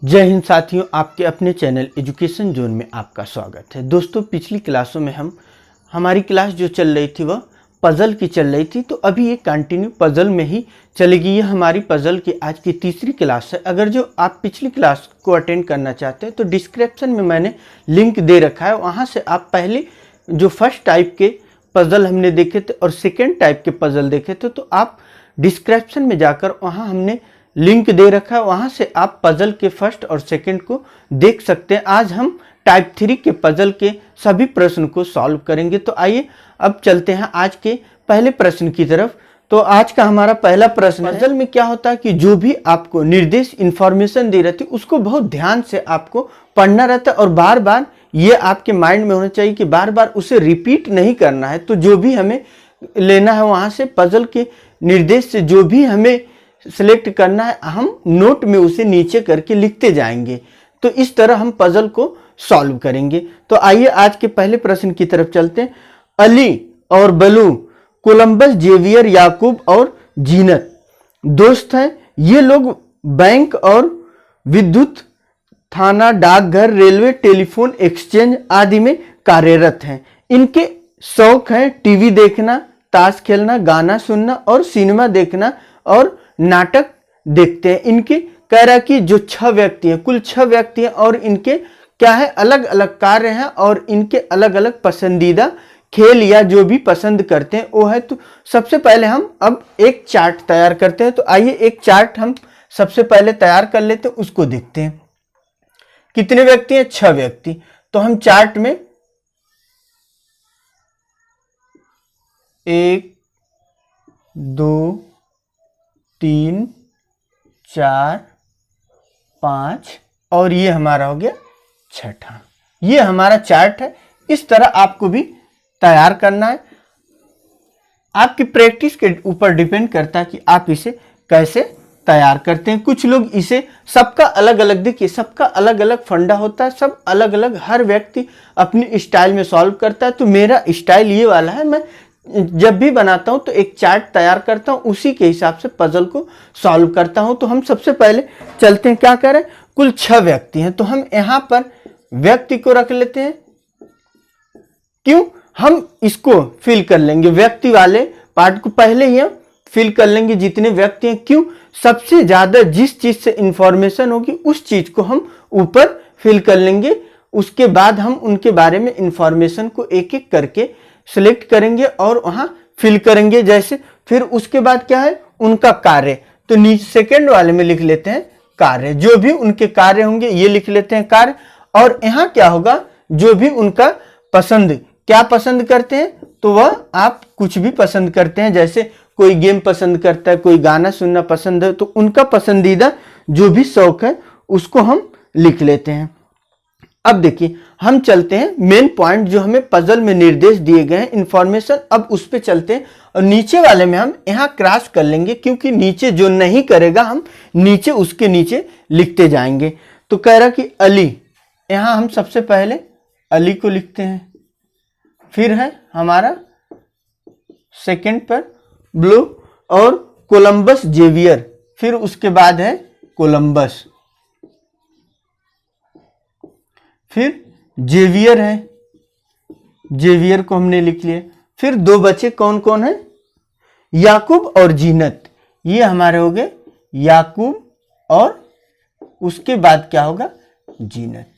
जय हिंद साथियों, आपके अपने चैनल एजुकेशन जोन में आपका स्वागत है। दोस्तों, पिछली क्लासों में हमारी क्लास जो चल रही थी वह पज़ल की चल रही थी, तो अभी ये कंटिन्यू पज़ल में ही चलेगी। ये हमारी पज़ल की आज की तीसरी क्लास है। अगर जो आप पिछली क्लास को अटेंड करना चाहते हैं तो डिस्क्रिप्शन में मैंने लिंक दे रखा है, वहाँ से आप पहले जो फर्स्ट टाइप के पज़ल हमने देखे थे और सेकेंड टाइप के पज़ल देखे थे, तो आप डिस्क्रिप्शन में जाकर वहाँ हमने लिंक दे रखा है, वहाँ से आप पज़ल के फर्स्ट और सेकंड को देख सकते हैं। आज हम टाइप 3 के पज़ल के सभी प्रश्न को सॉल्व करेंगे। तो आइए अब चलते हैं आज के पहले प्रश्न की तरफ। तो आज का हमारा पहला प्रश्न, पज़ल में क्या होता है कि जो भी आपको निर्देश इंफॉर्मेशन दे रहती है उसको बहुत ध्यान से आपको पढ़ना रहता है और बार बार ये आपके माइंड में होना चाहिए कि बार बार उसे रिपीट नहीं करना है। तो जो भी हमें लेना है वहाँ से पज़ल के निर्देश से जो भी हमें सिलेक्ट करना है, हम नोट में उसे नीचे करके लिखते जाएंगे। तो इस तरह हम पज़ल को सॉल्व करेंगे। तो आइए आज के पहले प्रश्न की तरफ चलते हैं। अली और बलू कोलंबस, जेवियर, याकूब और जीनत दोस्त हैं। ये लोग बैंक और विद्युत, थाना, डाकघर, रेलवे, टेलीफोन एक्सचेंज आदि में कार्यरत हैं। इनके शौक हैं टीवी देखना, ताश खेलना, गाना सुनना और सिनेमा देखना और नाटक देखते हैं। इनके कह रहा कि जो 6 व्यक्ति हैं, कुल 6 व्यक्ति हैं और इनके क्या है, अलग अलग कार्य हैं और इनके अलग अलग पसंदीदा खेल या जो भी पसंद करते हैं वो है। तो सबसे पहले हम अब एक चार्ट तैयार करते हैं। तो आइए एक चार्ट हम सबसे पहले तैयार कर लेते हैं, उसको देखते हैं। कितने व्यक्ति हैं? 6 व्यक्ति। तो हम चार्ट में 1 2 3 4 5 और ये हमारा हो गया 6ठा। ये हमारा चार्ट है। इस तरह आपको भी तैयार करना है। आपकी प्रैक्टिस के ऊपर डिपेंड करता है कि आप इसे कैसे तैयार करते हैं। कुछ लोग इसे, सबका अलग अलग, देखिए सबका अलग अलग फंडा होता है, सब अलग अलग, हर व्यक्ति अपनी स्टाइल में सॉल्व करता है। तो मेरा स्टाइल ये वाला है, मैं जब भी बनाता हूं तो एक चार्ट तैयार करता हूं, उसी के हिसाब से पज़ल को सॉल्व करता हूं। तो हम सबसे पहले चलते हैं, क्या करें, कुल 6 व्यक्ति हैं तो हम यहां पर व्यक्ति को रख लेते हैं। क्यों? हम इसको फिल कर लेंगे, व्यक्ति वाले पार्ट को पहले ही हम फिल कर लेंगे जितने व्यक्ति हैं। क्यों? सबसे ज्यादा जिस चीज से इंफॉर्मेशन होगी उस चीज को हम ऊपर फिल कर लेंगे। उसके बाद हम उनके बारे में इंफॉर्मेशन को एक एक करके सिलेक्ट करेंगे और वहां फिल करेंगे। जैसे फिर उसके बाद क्या है, उनका कार्य। तो नीचे सेकंड वाले में लिख लेते हैं कार्य, जो भी उनके कार्य होंगे ये लिख लेते हैं कार्य। और यहाँ क्या होगा, जो भी उनका पसंद, क्या पसंद करते हैं, तो वह आप कुछ भी पसंद करते हैं। जैसे कोई गेम पसंद करता है, कोई गाना सुनना पसंद है, तो उनका पसंदीदा जो भी शौक है उसको हम लिख लेते हैं। अब देखिए हम चलते हैं मेन पॉइंट, जो हमें पज़ल में निर्देश दिए गए हैं, इंफॉर्मेशन, अब उस पे चलते हैं। और नीचे वाले में हम यहाँ क्रॉस कर लेंगे, क्योंकि नीचे जो नहीं करेगा हम नीचे उसके नीचे लिखते जाएंगे। तो कह रहा कि अली, यहाँ हम सबसे पहले अली को लिखते हैं। फिर है हमारा सेकंड पर ब्लू और कोलंबस, जेवियर, फिर उसके बाद है कोलंबस, फिर जेवियर है, जेवियर को हमने लिख लिया। फिर 2 बचे, कौन कौन है, याकूब और जीनत, ये हमारे हो गए याकूब और उसके बाद क्या होगा, जीनत।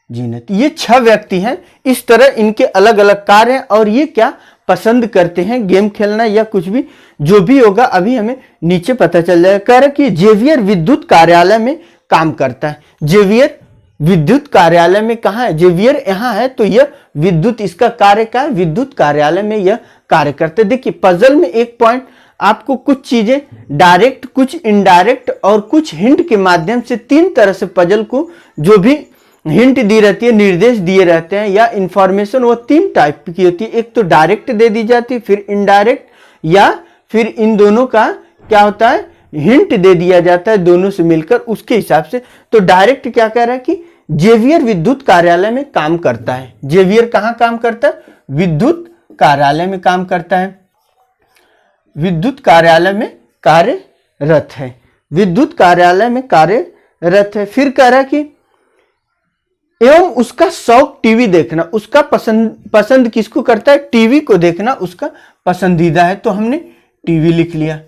जीनत, ये 6 व्यक्ति हैं। इस तरह इनके अलग अलग कार्य हैं और ये क्या पसंद करते हैं, गेम खेलना या कुछ भी, जो भी होगा अभी हमें नीचे पता चल जाएगा। कह रहा कि जेवियर विद्युत कार्यालय में काम करता है। जेवियर विद्युत कार्यालय में कहाँ है, जेवियर यहाँ है, तो यह विद्युत, इसका कार्य क्या है, विद्युत कार्यालय में यह कार्य करते हैं। देखिए पज़ल में एक पॉइंट, आपको कुछ चीजें डायरेक्ट, कुछ इनडायरेक्ट और कुछ हिंट के माध्यम से, 3 तरह से पज़ल को जो भी हिंट दी रहती है, निर्देश दिए रहते हैं या इंफॉर्मेशन, वो 3 टाइप की होती है। एक तो डायरेक्ट दे दी जाती है, फिर इनडायरेक्ट, या फिर इन दोनों का क्या होता है, हिंट दे दिया जाता है, दोनों से मिलकर उसके हिसाब से। तो डायरेक्ट क्या कह रहा है कि जेवियर विद्युत कार्यालय में काम करता है। जेवियर कहाँ काम करता है, विद्युत कार्यालय में काम करता है। विद्युत कार्यालय में कार्यरत है। विद्युत कार्यालय में कार्यरत कार्यरत है। फिर कह रहा है कि एवं उसका शौक टीवी देखना, उसका पसंद किसको करता है, टीवी को देखना उसका पसंदीदा है, तो हमने टीवी लिख लिया।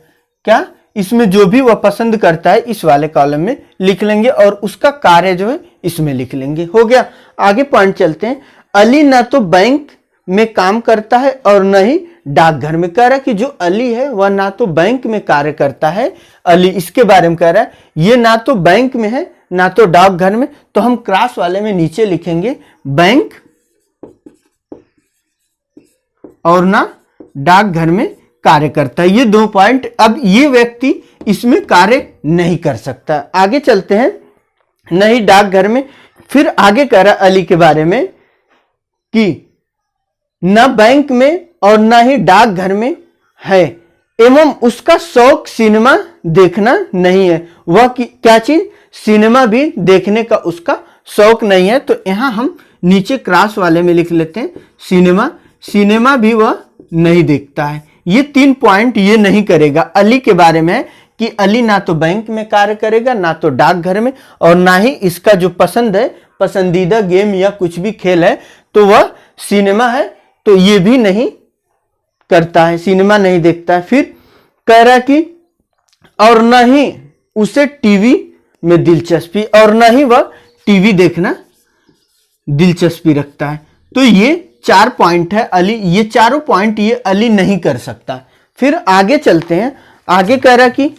क्या, इसमें जो भी वह पसंद करता है इस वाले कॉलम में लिख लेंगे और उसका कार्य जो है इसमें लिख लेंगे। हो गया। आगे पॉइंट चलते हैं। अली ना तो बैंक में काम करता है और न ही डाकघर में। कह रहा है कि जो अली है वह ना तो बैंक में कार्य करता है, अली इसके बारे में कह रहा है, ये ना तो बैंक में है ना तो डाकघर में, तो हम क्रॉस वाले में नीचे लिखेंगे बैंक और ना डाकघर में कार्य करता है। ये 2 पॉइंट। अब ये व्यक्ति इसमें कार्य नहीं कर सकता। आगे चलते हैं। नहीं डाकघर में। फिर आगे कह रहा अली के बारे में कि न बैंक में और न ही डाकघर में है, एवं उसका शौक सिनेमा देखना नहीं है। वह क्या चीज, सिनेमा भी देखने का उसका शौक नहीं है, तो यहां हम नीचे क्रॉस वाले में लिख लेते हैं सिनेमा भी वह नहीं देखता है। ये 3 पॉइंट ये नहीं करेगा। अली के बारे में है कि अली ना तो बैंक में कार्य करेगा ना तो डाकघर में, और ना ही इसका जो पसंद है, पसंदीदा गेम या कुछ भी खेल है तो वह सिनेमा है, तो ये भी नहीं करता है, सिनेमा नहीं देखता है। फिर कह रहा कि और न ही उसे टीवी में दिलचस्पी, और न ही वह टीवी देखना दिलचस्पी रखता है। तो ये 4 पॉइंट है। अली, ये चारों पॉइंट ये अली नहीं कर सकता। फिर आगे चलते हैं। आगे कह रहा कि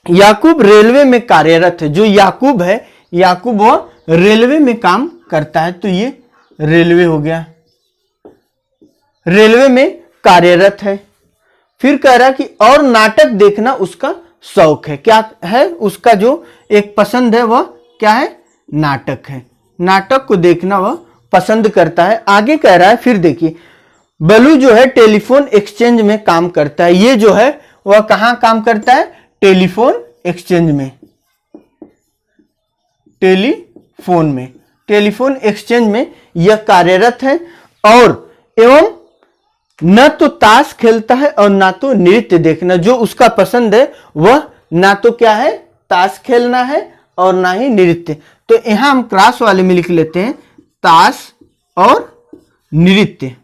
याकूब रेलवे में कार्यरत है। जो याकूब है, याकूब वह रेलवे में काम करता है, तो ये रेलवे हो गया, रेलवे में कार्यरत है। फिर कह रहा कि और नाटक देखना उसका शौक है। क्या है, उसका जो एक पसंद है वह क्या है, नाटक है, नाटक को देखना वह पसंद करता है। आगे कह रहा है, फिर देखिए बलू जो है टेलीफोन एक्सचेंज में काम करता है। ये जो है वह कहां काम करता है, टेलीफोन एक्सचेंज में, टेलीफोन एक्सचेंज में यह कार्यरत है। और एवं न तो ताश खेलता है और ना तो नृत्य देखना। जो उसका पसंद है वह ना तो क्या है, ताश खेलना है और ना ही नृत्य। तो यहां हम क्रॉस वाले में लिख लेते हैं ताश और नृत्य।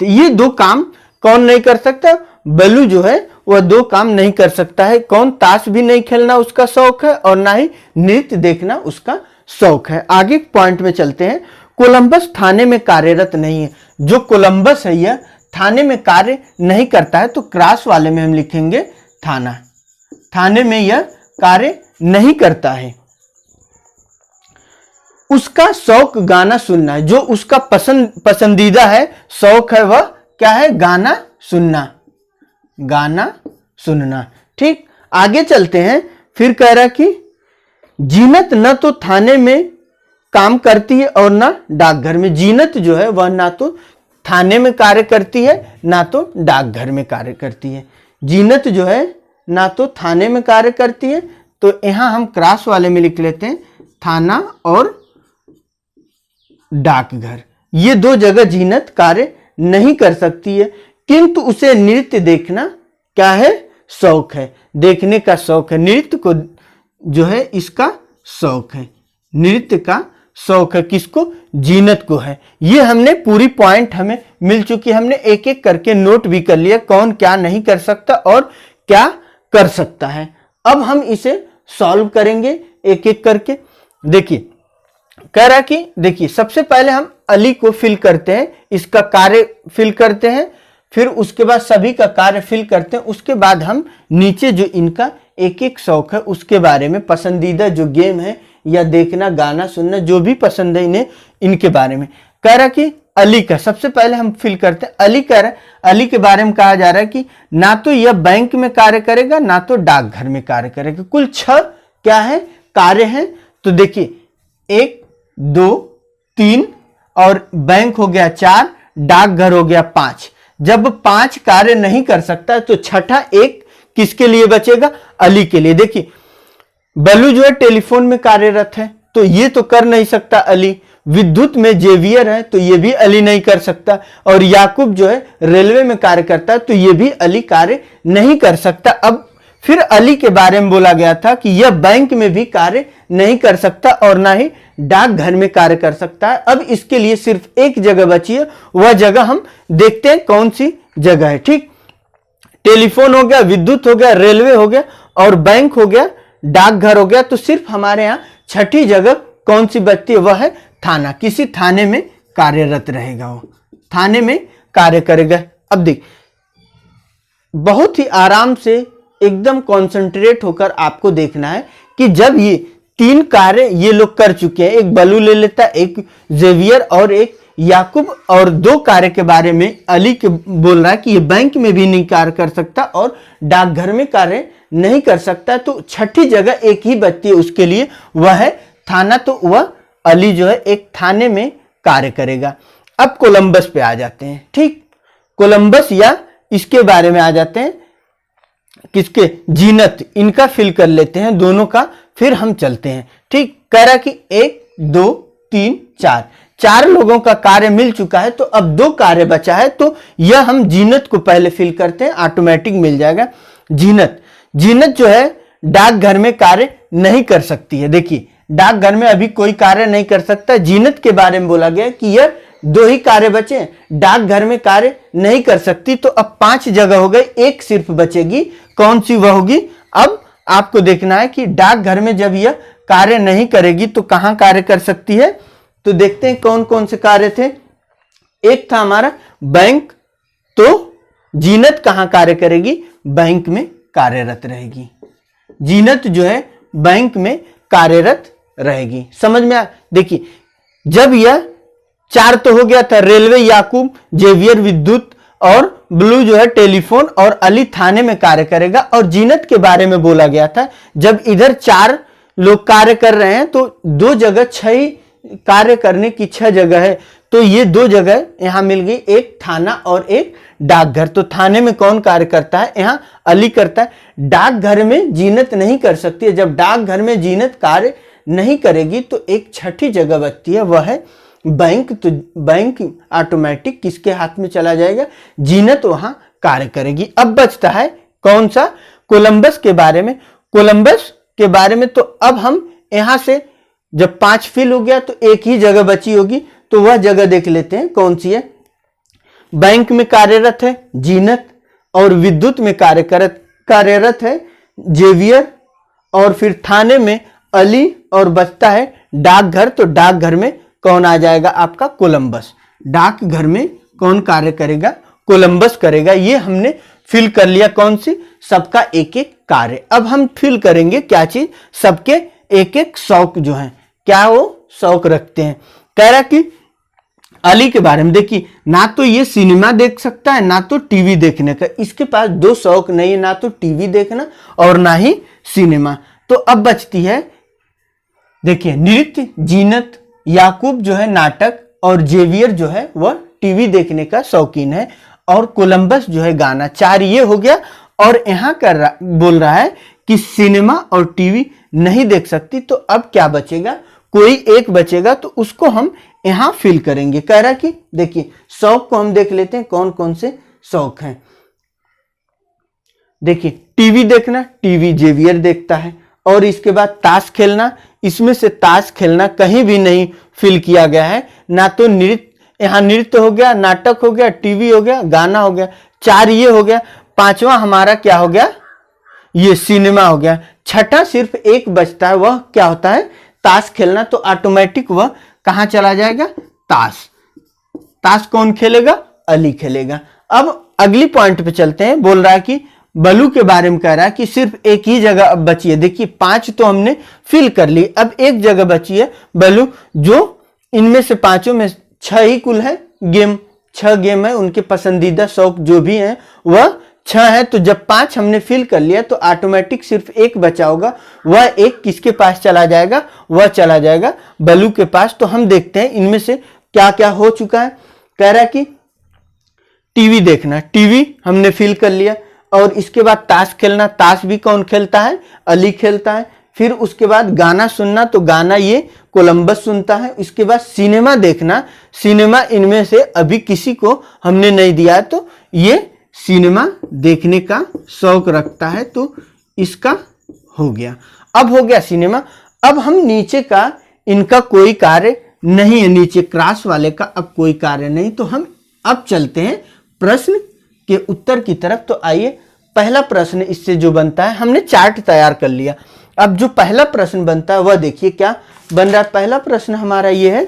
ये 2 काम कौन नहीं कर सकता, बल्लू जो है वह 2 काम नहीं कर सकता है। कौन, ताश भी नहीं खेलना उसका शौक है और ना ही नृत्य देखना उसका शौक है। आगे पॉइंट में चलते हैं। कोलंबस थाने में कार्यरत नहीं है। जो कोलंबस है यह थाने में कार्य नहीं करता है, तो क्रॉस वाले में हम लिखेंगे थाना, थाने में यह कार्य नहीं करता है। उसका शौक गाना सुनना है। जो उसका पसंदीदा है, शौक है, वह क्या है, गाना सुनना। ठीक, आगे चलते हैं। फिर कह रहा कि जीनत न तो थाने में काम करती है और ना डाकघर में। जीनत जो है वह ना तो थाने में कार्य करती है ना तो डाकघर में कार्य करती है। जीनत जो है ना तो थाने में कार्य करती है, तो यहां हम क्रॉस वाले में लिख लेते हैं थाना और डाकघर। ये 2 जगह जीनत कार्य नहीं कर सकती है, किंतु उसे नृत्य देखना क्या है, शौक है, देखने का शौक है। नृत्य को जो है इसका शौक है, नृत्य का शौक है। किसको, जीनत को है। ये हमने पूरी पॉइंट हमें मिल चुकी, हमने एक एक करके नोट भी कर लिया कौन क्या नहीं कर सकता और क्या कर सकता है। अब हम इसे सॉल्व करेंगे एक एक करके। देखिए कह रहा कि देखिए सबसे पहले हम अली को फिल करते हैं, इसका कार्य फिल करते हैं, फिर उसके बाद सभी का कार्य फिल करते हैं। उसके बाद हम नीचे जो इनका एक एक शौक है उसके बारे में, पसंदीदा जो गेम है या देखना, गाना सुनना, जो भी पसंद है इन्हें, इनके बारे में कह रहा कि अली का सबसे पहले हम फिल करते हैं। अली कह रहा है, अली के बारे में कहा जा रहा है कि ना तो यह बैंक में कार्य करेगा ना तो डाकघर में कार्य करेगा। कुल 6 क्या है, कार्य है। तो देखिए 1 2 3 और बैंक हो गया 4, डाकघर हो गया 5। जब 5 कार्य नहीं कर सकता तो छठा एक किसके लिए बचेगा, अली के लिए। देखिए बल्लू जो है टेलीफोन में कार्यरत है, तो ये तो कर नहीं सकता अली। विद्युत में जेवियर है, तो ये भी अली नहीं कर सकता। और याकूब जो है रेलवे में कार्य करता है, तो ये भी अली कार्य नहीं कर सकता। अब फिर अली के बारे में बोला गया था कि यह बैंक में भी कार्य नहीं कर सकता और ना ही डाकघर में कार्य कर सकता है। अब इसके लिए सिर्फ एक जगह बची है, वह जगह हम देखते हैं कौन सी जगह है। ठीक, टेलीफोन हो गया, विद्युत हो गया, रेलवे हो गया और बैंक हो गया, डाकघर हो गया। तो सिर्फ हमारे यहाँ छठी जगह कौन सी बचती है, वह है थाना। किसी थाने में कार्यरत रहेगा, वो थाने में कार्य करेगा। अब देख, बहुत ही आराम से एकदम कॉन्सेंट्रेट होकर आपको देखना है कि जब ये तीन कार्य ये लोग कर चुके हैं, एक बलू ले लेता है, एक जेवियर और एक याकूब, और दो कार्य के बारे में अली के बोल रहा है कि ये बैंक में भी नहीं कार्य कर सकता और डाकघर में कार्य नहीं कर सकता। तो छठी जगह एक ही बचती है उसके लिए, वह है थाना। तो वह अली जो है एक थाने में कार्य करेगा। अब कोलंबस पे आ जाते हैं। ठीक, कोलंबस या इसके बारे में आ जाते हैं, किसके, जीनत, इनका फिल कर लेते हैं दोनों का, फिर हम चलते हैं। ठीक, कह रहा कि 1 2 3 4 लोगों का कार्य मिल चुका है। तो अब 2 कार्य बचा है, तो यह हम जीनत को पहले फिल करते हैं, ऑटोमेटिक मिल जाएगा। जीनत जो है डाकघर में कार्य नहीं कर सकती है। देखिए, डाकघर में अभी कोई कार्य नहीं कर सकता। जीनत के बारे में बोला गया कि यह 2 ही कार्य बचे, डाकघर में कार्य नहीं कर सकती। तो अब 5 जगह हो गई, एक सिर्फ बचेगी। कौन सी वह होगी? अब आपको देखना है कि डाकघर में जब यह कार्य नहीं करेगी तो कहां कार्य कर सकती है। तो देखते हैं कौन कौन से कार्य थे। एक था हमारा बैंक, तो जीनत कहां कार्य करेगी? बैंक में कार्यरत रहेगी। जीनत जो है बैंक में कार्यरत रहेगी। समझ में आ? देखिए, जब यह 4 तो हो गया था, रेलवे, याकूब, जेवियर विद्युत और ब्लू जो है टेलीफोन, और अली थाने में कार्य करेगा। और जीनत के बारे में बोला गया था, जब इधर 4 लोग कार्य कर रहे हैं तो 2 जगह 6 कार्य करने की 6 जगह है। तो ये 2 जगह यहां मिल गई, एक थाना और एक डाकघर। तो थाने में कौन कार्य करता है? यहां अली करता है। डाकघर में जीनत नहीं कर सकती है। जब डाकघर में जीनत कार्य नहीं करेगी तो एक छठी जगह बचती है, वह है बैंक। तो बैंक ऑटोमेटिक किसके हाथ में चला जाएगा? जीनत वहां कार्य करेगी। अब बचता है कौन सा? कोलंबस के बारे में। कोलंबस के बारे में तो अब हम यहां से जब 5 फिल हो गया तो एक ही जगह बची होगी, तो वह जगह देख लेते हैं कौन सी है। बैंक में कार्यरत है जीनत, और विद्युत में कार्यरत है जेवियर, और फिर थाने में अली, और बचता है डाकघर। तो डाकघर में कौन आ जाएगा? आपका कोलंबस। डाकघर में कौन कार्य करेगा? कोलंबस करेगा। ये हमने फिल कर लिया। कौन सी? सबका एक एक कार्य। अब हम फिल करेंगे क्या चीज? सबके एक एक शौक जो है, क्या वो शौक रखते हैं। कह रहा कि अली के बारे में देखिए, ना तो ये सिनेमा देख सकता है ना तो टीवी देखने का। इसके पास 2 शौक नहीं है, ना तो टीवी देखना और ना ही सिनेमा। तो अब बचती है, देखिए, नृत्य, जीनत, याकूब जो है नाटक, और जेवियर जो है वह टीवी देखने का शौकीन है, और कोलंबस जो है गाना। 4 ये हो गया। और यहां बोल रहा है कि सिनेमा और टीवी नहीं देख सकती। तो अब क्या बचेगा? कोई एक बचेगा, तो उसको हम यहां फिल करेंगे। कह रहा कि देखिए, शौक को हम देख लेते हैं कौन कौन से शौक हैं। देखिए, टीवी देखना, टीवी जेवियर देखता है। और इसके बाद ताश खेलना, इसमें से ताश खेलना कहीं भी नहीं फिल किया गया है। ना तो नृत्य, यहां नृत्य हो गया, नाटक हो गया, टीवी हो गया, गाना हो गया। 4 ये हो गया। 5वां हमारा क्या हो गया? ये सिनेमा हो गया। छठा सिर्फ एक बचता है, वह क्या होता है? ताश खेलना। तो ऑटोमेटिक वह कहां चला जाएगा? ताश कौन खेलेगा? अली खेलेगा। अब अगली पॉइंट पे चलते हैं। बोल रहा है कि बलू के बारे में कह रहा है कि सिर्फ एक ही जगह अब बची है। देखिए, 5 तो हमने फिल कर ली, अब एक जगह बची है बलू, जो इनमें से 5 में 6 ही कुल है गेम। 6 गेम है, उनके पसंदीदा शौक जो भी हैं वह 6 है। तो जब 5 हमने फिल कर लिया तो ऑटोमेटिक सिर्फ एक बचा होगा। वह एक किसके पास चला जाएगा? वह चला जाएगा बलू के पास। तो हम देखते हैं इनमें से क्या क्या हो चुका है। कह रहा है कि टीवी देखना, टीवी हमने फिल कर लिया। और इसके बाद ताश खेलना, ताश भी कौन खेलता है? अली खेलता है। फिर उसके बाद गाना सुनना, तो गाना ये कोलंबस सुनता है। इसके बाद सिनेमा देखना, सिनेमा इनमें से अभी किसी को हमने नहीं दिया है, तो ये सिनेमा देखने का शौक रखता है। तो इसका हो गया। अब हो गया सिनेमा। अब हम नीचे का इनका कोई कार्य नहीं है, नीचे क्रॉस वाले का अब कोई कार्य नहीं, तो हम अब चलते हैं प्रश्न के उत्तर की तरफ। तो आइए, पहला प्रश्न इससे जो बनता है, हमने चार्ट तैयार कर लिया। अब जो पहला प्रश्न बनता है वह देखिए क्या बन रहा है। पहला प्रश्न हमारा ये है,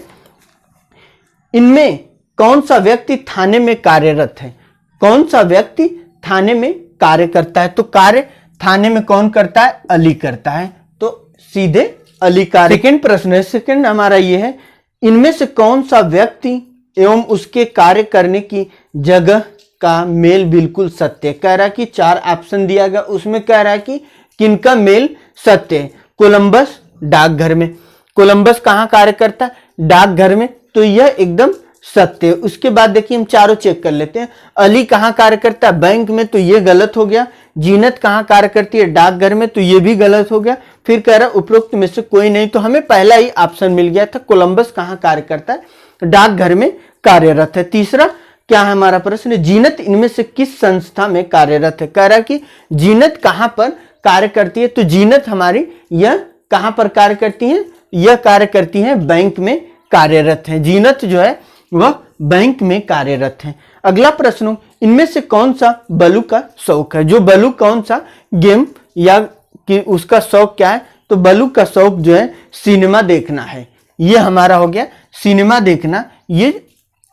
इनमें कौन सा व्यक्ति थाने में कार्यरत है? कौन सा व्यक्ति थाने में कार्य करता है? तो कार्य थाने में कौन करता है? अली करता है, तो सीधे अली कार्य। सेकंड प्रश्न है, सेकंड हमारा ये है, इनमें से कौन सा व्यक्ति एवं उसके कार्य करने की जगह का मेल बिल्कुल सत्य है? कह रहा है कि 4 ऑप्शन दिया गया, उसमें कह रहा है कि किनका मेल सत्य है? कोलंबस डाकघर में। कोलंबस कहाँ कार्य करता है? डाकघर में, तो यह एकदम सत्य है। उसके बाद देखिए हम चारों चेक कर लेते हैं। अली कहाँ कार्य करता है? बैंक में, तो ये गलत हो गया। जीनत कहाँ कार्य करती है? डाकघर में, तो ये भी गलत हो गया। फिर कह रहा उपरोक्त में से कोई नहीं, तो हमें पहला ही ऑप्शन मिल गया था, कोलंबस कहाँ कार्य करता है? डाकघर में कार्यरत है। तीसरा क्या है हमारा प्रश्न, जीनत इनमें से किस संस्था में कार्यरत है? कह रहा कि जीनत कहाँ पर कार्य करती है? तो जीनत हमारी यह कहाँ पर कार्य करती है? यह कार्य करती है बैंक में कार्यरत है। जीनत जो है वह बैंक में कार्यरत है। अगला प्रश्न, इनमें से कौन सा बलू का शौक है? जो बलू कौन सा गेम या कि उसका शौक क्या है? तो बलू का शौक जो है सिनेमा देखना है। ये हमारा हो गया सिनेमा देखना, ये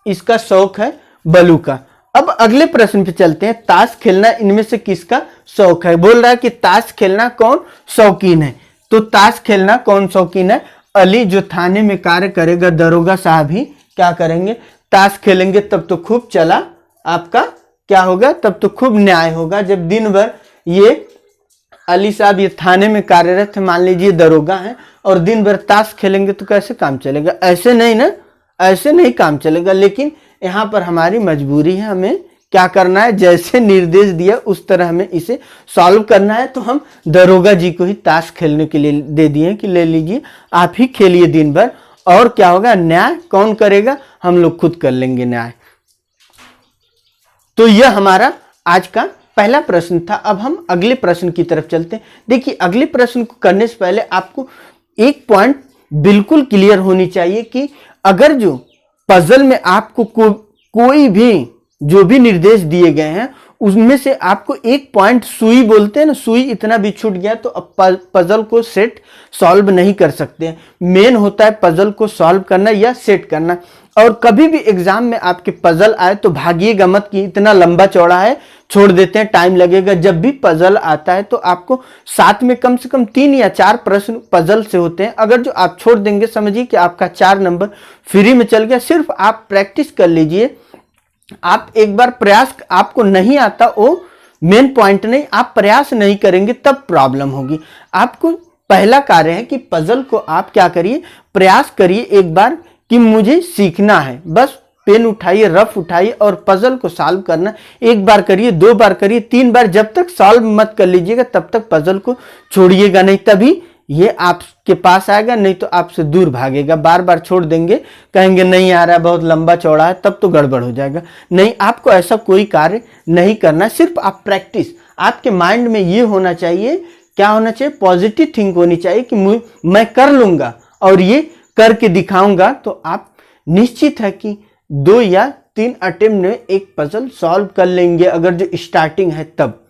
इसका शौक है बलू का। अब अगले प्रश्न पे चलते हैं, ताश खेलना इनमें से किसका शौक है? बोल रहा है कि ताश खेलना कौन शौकीन है? तो ताश खेलना कौन शौकीन है? अली, जो थाने में कार्य करेगा, दरोगा साहब ही क्या करेंगे? ताश खेलेंगे। तब तो खूब चला आपका क्या होगा? तब तो खूब न्याय होगा। जब दिन भर ये अली साहब ये थाने में कार्यरत है, मान लीजिए दरोगा है, और दिन भर ताश खेलेंगे तो कैसे काम चलेगा? ऐसे नहीं ना, ऐसे नहीं काम चलेगा। लेकिन यहाँ पर हमारी मजबूरी है, हमें क्या करना है? जैसे निर्देश दिया उस तरह हमें इसे सॉल्व करना है। तो हम दरोगा जी को ही ताश खेलने के लिए दे दिए कि ले लीजिए, आप ही खेलिए दिन भर, और क्या होगा? न्याय कौन करेगा? हम लोग खुद कर लेंगे न्याय। तो यह हमारा आज का पहला प्रश्न था। अब हम अगले प्रश्न की तरफ चलते हैं। देखिए, अगले प्रश्न को करने से पहले आपको एक पॉइंट बिल्कुल क्लियर होनी चाहिए कि अगर जो पजल में आपको कोई भी जो भी निर्देश दिए गए हैं उसमें से आपको एक पॉइंट सुई बोलते हैं ना, सुई इतना भी छूट गया तो अब पजल को सेट सॉल्व नहीं कर सकते हैं। मेन होता है पजल को सॉल्व करना या सेट करना। और कभी भी एग्जाम में आपके पजल आए तो भागिएगा मत कि इतना लंबा चौड़ा है, छोड़ देते हैं, टाइम लगेगा। जब भी पजल आता है तो आपको साथ में कम से कम 3 या 4 प्रश्न पजल से होते हैं। अगर जो आप छोड़ देंगे, समझिए कि आपका 4 नंबर फ्री में चल गया। सिर्फ आप प्रैक्टिस कर लीजिए। आप एक बार प्रयास, आपको नहीं आता वो मेन पॉइंट नहीं, आप प्रयास नहीं करेंगे तब प्रॉब्लम होगी। आपको पहला कार्य है कि पजल को आप क्या करिए, प्रयास करिए एक बार कि मुझे सीखना है। बस पेन उठाइए, रफ उठाइए और पजल को सॉल्व करना। एक बार करिए, 2 बार करिए, 3 बार, जब तक सॉल्व मत कर लीजिएगा तब तक पजल को छोड़िएगा नहीं, तभी ये आपके पास आएगा, नहीं तो आपसे दूर भागेगा। बार बार छोड़ देंगे, कहेंगे नहीं आ रहा है, बहुत लंबा चौड़ा है, तब तो गड़बड़ हो जाएगा। नहीं, आपको ऐसा कोई कार्य नहीं करना, सिर्फ आप प्रैक्टिस। आपके माइंड में ये होना चाहिए, क्या होना चाहिए? पॉजिटिव थिंक होनी चाहिए कि मैं कर लूंगा और ये करके दिखाऊंगा। तो आप निश्चित है कि 2 या 3 अटेम्प्ट में एक पजल सॉल्व कर लेंगे, अगर जो स्टार्टिंग है तब।